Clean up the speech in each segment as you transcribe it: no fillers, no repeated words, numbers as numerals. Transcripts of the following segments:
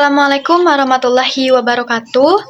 Assalamualaikum warahmatullahi wabarakatuh.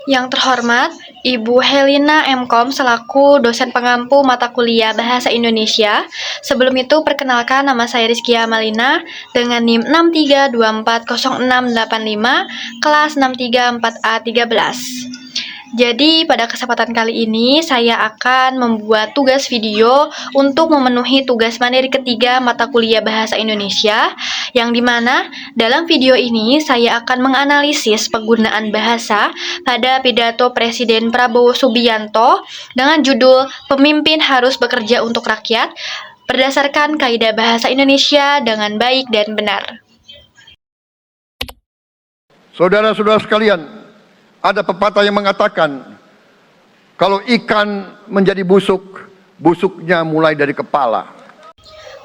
Yang terhormat, Ibu Helina M.Com selaku dosen pengampu mata kuliah Bahasa Indonesia. Sebelum itu, perkenalkan nama saya Rizkia Malina dengan NIM 6324065, kelas 634A13. Jadi, pada kesempatan kali ini saya akan membuat tugas video untuk memenuhi tugas mandiri ketiga mata kuliah Bahasa Indonesia, yang dimana dalam video ini saya akan menganalisis penggunaan bahasa pada pidato Presiden Prabowo Subianto dengan judul "Pemimpin Harus Bekerja untuk Rakyat" berdasarkan kaidah bahasa Indonesia dengan baik dan benar. Saudara-saudara sekalian, ada pepatah yang mengatakan, kalau ikan menjadi busuk, busuknya mulai dari kepala.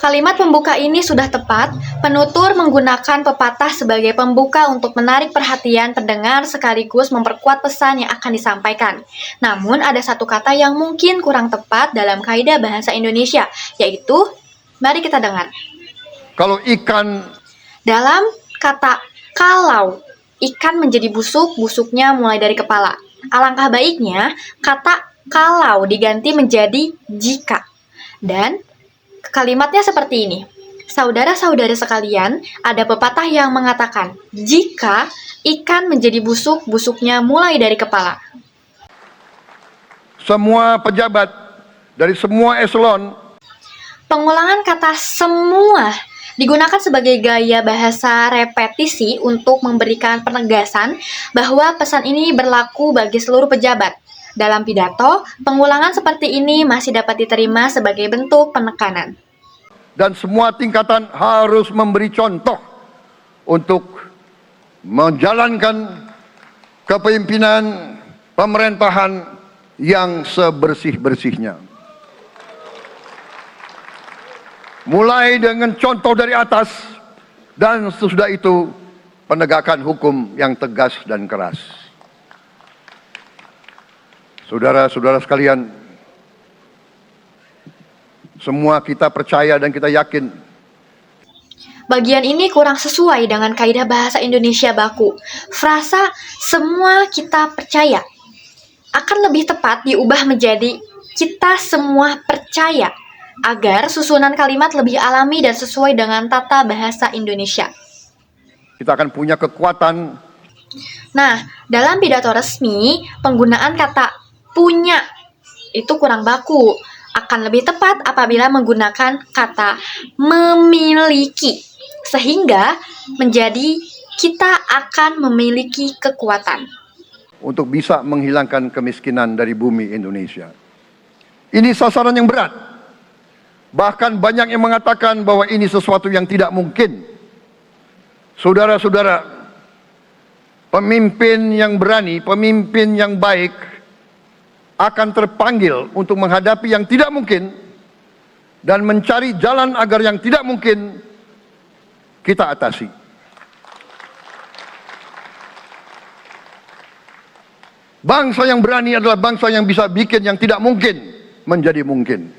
Kalimat pembuka ini sudah tepat. Penutur menggunakan pepatah sebagai pembuka untuk menarik perhatian pendengar sekaligus memperkuat pesan yang akan disampaikan. Namun ada satu kata yang mungkin kurang tepat dalam kaidah bahasa Indonesia, yaitu, mari kita dengar. Kalau ikan, Dalam kata kalau, ikan menjadi busuk, busuknya mulai dari kepala. Alangkah baiknya kata kalau diganti menjadi jika. Dan kalimatnya seperti ini. Saudara-saudara sekalian, ada pepatah yang mengatakan, jika ikan menjadi busuk, busuknya mulai dari kepala. semua pejabat dari semua eselon Pengulangan kata semua digunakan sebagai gaya bahasa repetisi untuk memberikan penegasan bahwa pesan ini berlaku bagi seluruh pejabat. Dalam pidato, pengulangan seperti ini masih dapat diterima sebagai bentuk penekanan. dan semua tingkatan harus memberi contoh untuk menjalankan kepemimpinan pemerintahan yang sebersih-bersihnya. Mulai dengan contoh dari atas, dan sesudah itu penegakan hukum yang tegas dan keras. Saudara-saudara sekalian, semua kita percaya dan kita yakin Bagian ini kurang sesuai dengan kaidah bahasa Indonesia baku. Frasa semua kita percaya akan lebih tepat diubah menjadi kita semua percaya agar susunan kalimat lebih alami dan sesuai dengan tata bahasa Indonesia. kita akan punya kekuatan. Nah, dalam pidato resmi, penggunaan kata punya itu kurang baku. Akan lebih tepat apabila menggunakan kata memiliki, sehingga menjadi kita akan memiliki kekuatan Untuk bisa menghilangkan kemiskinan dari bumi Indonesia. Ini sasaran yang berat. Bahkan banyak yang mengatakan bahwa ini sesuatu yang tidak mungkin. Saudara-saudara, pemimpin yang berani, pemimpin yang baik akan terpanggil untuk menghadapi yang tidak mungkin dan mencari jalan agar yang tidak mungkin kita atasi. Bangsa yang berani adalah bangsa yang bisa bikin yang tidak mungkin menjadi mungkin.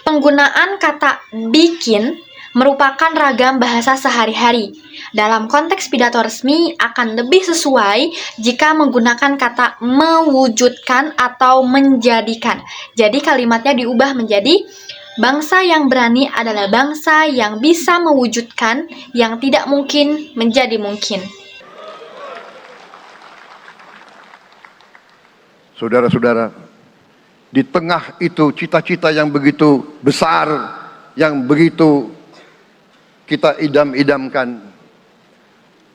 Penggunaan kata bikin merupakan ragam bahasa sehari-hari. Dalam konteks pidato resmi akan lebih sesuai jika menggunakan kata mewujudkan atau menjadikan. Jadi kalimatnya diubah menjadi bangsa yang berani adalah bangsa yang bisa mewujudkan yang tidak mungkin menjadi mungkin. Saudara-saudara, di tengah itu cita-cita yang begitu besar, yang begitu kita idam-idamkan,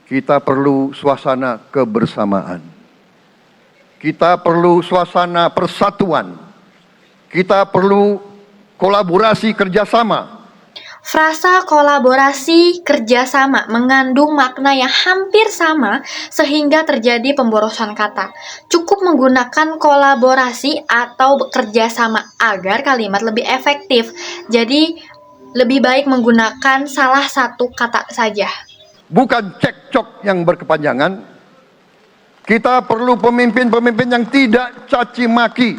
kita perlu suasana kebersamaan. Kita perlu suasana persatuan. Kita perlu kolaborasi kerjasama. Frasa kolaborasi kerjasama mengandung makna yang hampir sama sehingga terjadi pemborosan kata. Cukup menggunakan kolaborasi atau kerjasama agar kalimat lebih efektif. Jadi lebih baik menggunakan salah satu kata saja. Bukan cekcok yang berkepanjangan. Kita perlu pemimpin-pemimpin yang tidak caci maki.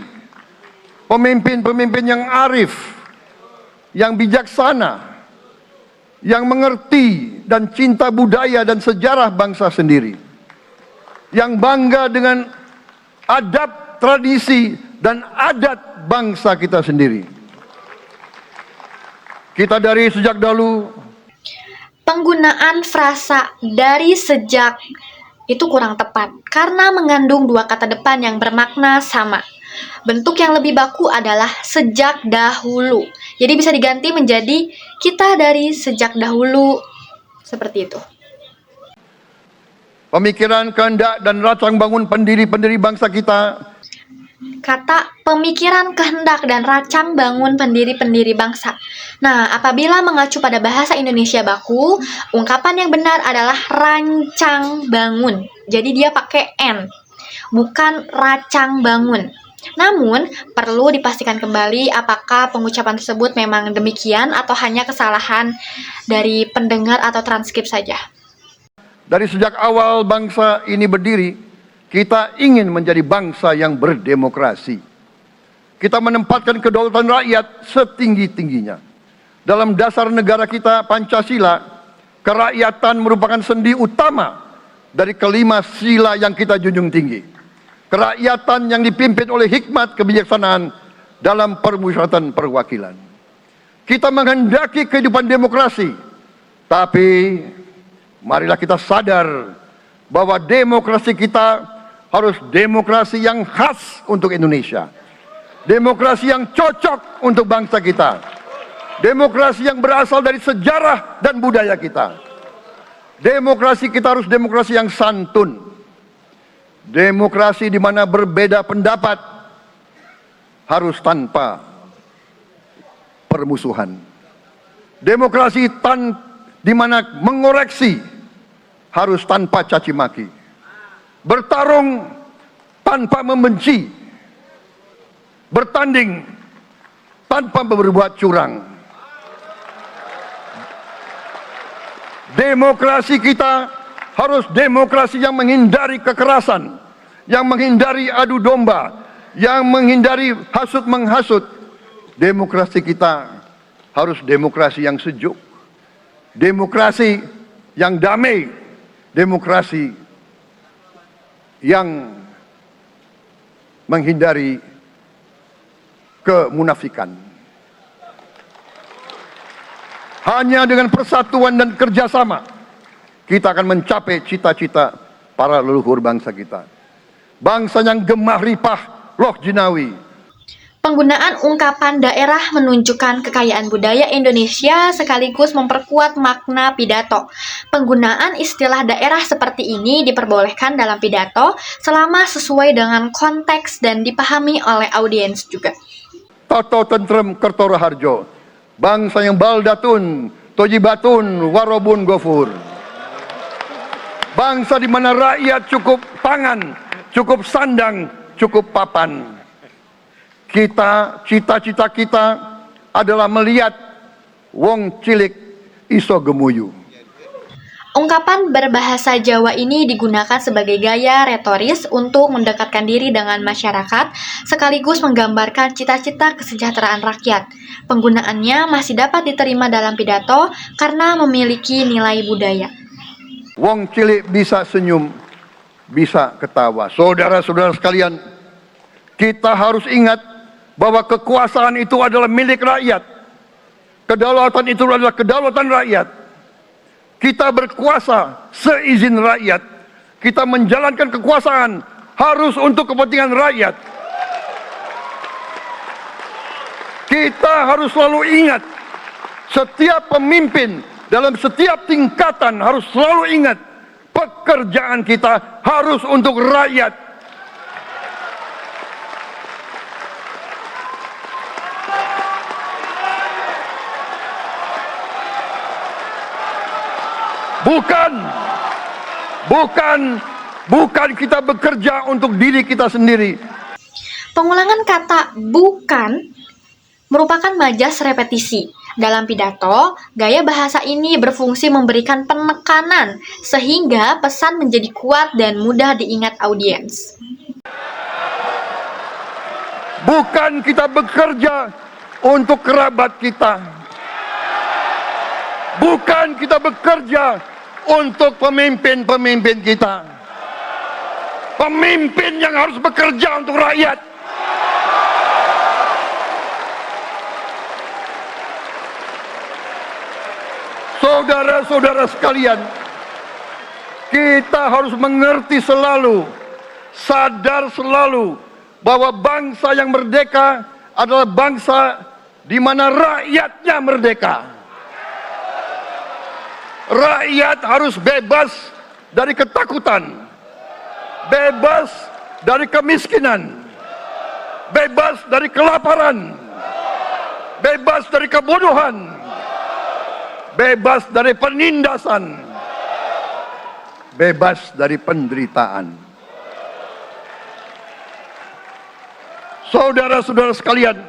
Pemimpin-pemimpin yang arif, yang bijaksana, yang mengerti dan cinta budaya dan sejarah bangsa sendiri, yang bangga dengan adab, tradisi, dan adat bangsa kita sendiri. Kita dari sejak dahulu, penggunaan frasa dari sejak itu kurang tepat karena mengandung dua kata depan yang bermakna sama. Bentuk yang lebih baku adalah sejak dahulu. Jadi bisa diganti menjadi kita dari sejak dahulu. Seperti itu. pemikiran, kehendak, dan rancang bangun pendiri-pendiri bangsa kita, Kata pemikiran, kehendak, dan rancang bangun pendiri-pendiri bangsa. Nah, apabila mengacu pada bahasa Indonesia baku, ungkapan yang benar adalah rancang bangun. Jadi dia pakai N, bukan racang bangun. Namun, perlu dipastikan kembali apakah pengucapan tersebut memang demikian atau hanya kesalahan dari pendengar atau transkrip saja. dari sejak awal bangsa ini berdiri, kita ingin menjadi bangsa yang berdemokrasi. Kita menempatkan kedaulatan rakyat setinggi-tingginya. Dalam dasar negara kita, Pancasila, kerakyatan merupakan sendi utama dari kelima sila yang kita junjung tinggi. Kerakyatan yang dipimpin oleh hikmat kebijaksanaan dalam permusyawaratan perwakilan. Kita menghendaki kehidupan demokrasi, tapi marilah kita sadar bahwa demokrasi kita harus demokrasi yang khas untuk Indonesia. Demokrasi yang cocok untuk bangsa kita. Demokrasi yang berasal dari sejarah dan budaya kita. Demokrasi kita harus demokrasi yang santun. Demokrasi di mana berbeda pendapat harus tanpa permusuhan. Demokrasi di mana mengoreksi harus tanpa caci maki. Bertarung tanpa membenci. Bertanding tanpa berbuat curang. Demokrasi kita harus demokrasi yang menghindari kekerasan, yang menghindari adu domba, yang menghindari hasut menghasut. Demokrasi kita harus demokrasi yang sejuk, demokrasi yang damai, demokrasi yang menghindari kemunafikan. Hanya dengan persatuan dan kerjasama kita akan mencapai cita-cita para leluhur bangsa kita. Bangsa yang gemah ripah loh jinawi. Penggunaan ungkapan daerah menunjukkan kekayaan budaya Indonesia sekaligus memperkuat makna pidato. Penggunaan istilah daerah seperti ini diperbolehkan dalam pidato selama sesuai dengan konteks dan dipahami oleh audiens juga. Toto tentrem Kertoro Harjo, bangsa yang baldatun, tojibatun, warobun gofur. Bangsa di mana rakyat cukup pangan, cukup sandang, cukup papan. Cita-cita kita adalah melihat wong cilik iso gemuyu. Ungkapan berbahasa Jawa ini digunakan sebagai gaya retoris untuk mendekatkan diri dengan masyarakat sekaligus menggambarkan cita-cita kesejahteraan rakyat. Penggunaannya masih dapat diterima dalam pidato karena memiliki nilai budaya. Wong cilik bisa senyum, bisa ketawa. Saudara-saudara sekalian, kita harus ingat bahwa kekuasaan itu adalah milik rakyat. Kedaulatan itu adalah kedaulatan rakyat. Kita berkuasa seizin rakyat. Kita menjalankan kekuasaan harus untuk kepentingan rakyat. Kita harus selalu ingat, setiap pemimpin dalam setiap tingkatan harus selalu ingat, pekerjaan kita harus untuk rakyat. Bukan kita bekerja untuk diri kita sendiri. Pengulangan kata bukan merupakan majas repetisi. Dalam pidato, gaya bahasa ini berfungsi memberikan penekanan sehingga pesan menjadi kuat dan mudah diingat audiens. Bukan kita bekerja untuk kerabat kita. Bukan kita bekerja untuk pemimpin-pemimpin kita. Pemimpin yang harus bekerja untuk rakyat. Saudara-saudara sekalian, kita harus mengerti selalu, sadar selalu bahwa bangsa yang merdeka adalah bangsa di mana rakyatnya merdeka. Rakyat harus bebas dari ketakutan, bebas dari kemiskinan, bebas dari kelaparan, bebas dari kebodohan, bebas dari penindasan, bebas dari penderitaan. Saudara-saudara sekalian,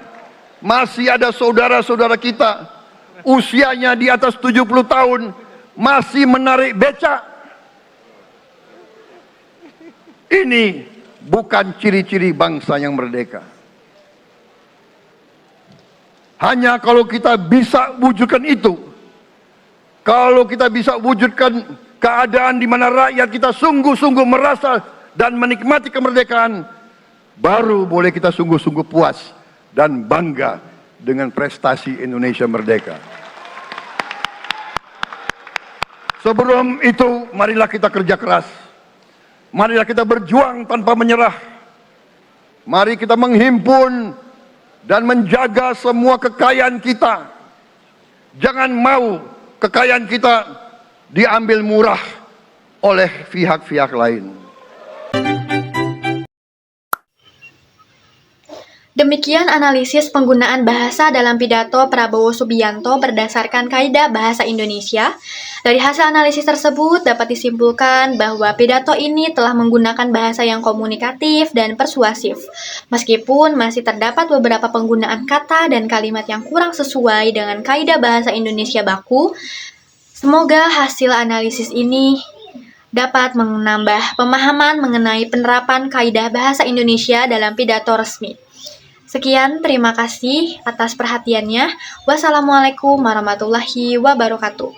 masih ada saudara-saudara kita usianya di atas 70 tahun masih menarik becak. Ini bukan ciri-ciri bangsa yang merdeka. Hanya kalau kita bisa wujudkan itu, kalau kita bisa wujudkan keadaan di mana rakyat kita sungguh-sungguh merasa dan menikmati kemerdekaan, baru boleh kita sungguh-sungguh puas dan bangga dengan prestasi Indonesia merdeka. Sebelum itu, marilah kita kerja keras. Marilah kita berjuang tanpa menyerah. Mari kita menghimpun dan menjaga semua kekayaan kita. Jangan mau kekayaan kita diambil murah oleh pihak-pihak lain. Demikian analisis penggunaan bahasa dalam pidato Prabowo Subianto berdasarkan kaidah bahasa Indonesia. Dari hasil analisis tersebut dapat disimpulkan bahwa pidato ini telah menggunakan bahasa yang komunikatif dan persuasif. Meskipun masih terdapat beberapa penggunaan kata dan kalimat yang kurang sesuai dengan kaidah bahasa Indonesia baku, semoga hasil analisis ini dapat menambah pemahaman mengenai penerapan kaidah bahasa Indonesia dalam pidato resmi. Sekian, terima kasih atas perhatiannya. Wassalamualaikum warahmatullahi wabarakatuh.